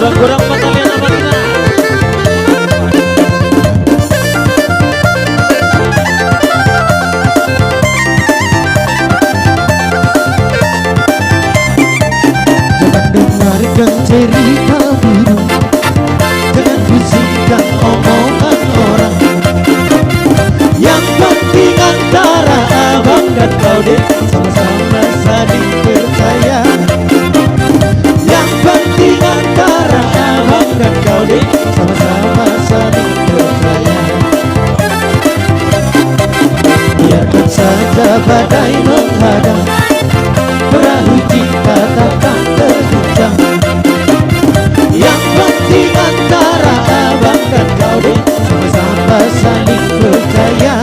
Kurang-kurang batalion apa kita? Jangan dengarkan cerita burung, jangan pusingkan omongan orang. Yang penting antara abang dan kau deh sama-sama saling percaya. Yang penting antara abang dan kau deh sama-sama saling percaya. Biarkan saja badai menghadang, perahu cinta takkan terguncang. Yang penting antara abang dan kau deh sama-sama saling percaya.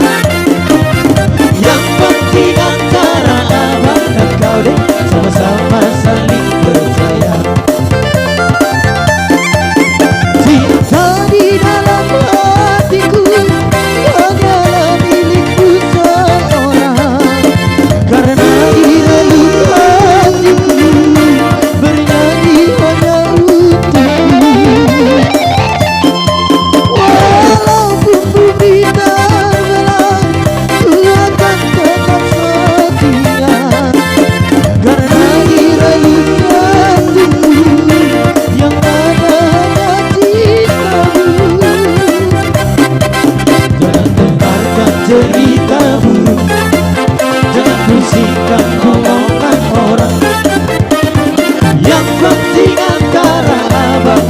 Yang penting antara abang dan kau deh sama-sama saling percaya. Cinta di dalam hatiku hanyalah milikku seorang, karena di dalam hatiku bernyanyi hanya untukmu. Walaupun bumi terbelah, ku akan tetap setia, karena di dalam hatiku yang ada hanya cintamu. Jangan dengarkan cerita burung, jangan pusingkan omongan orang. Yang penting antara abang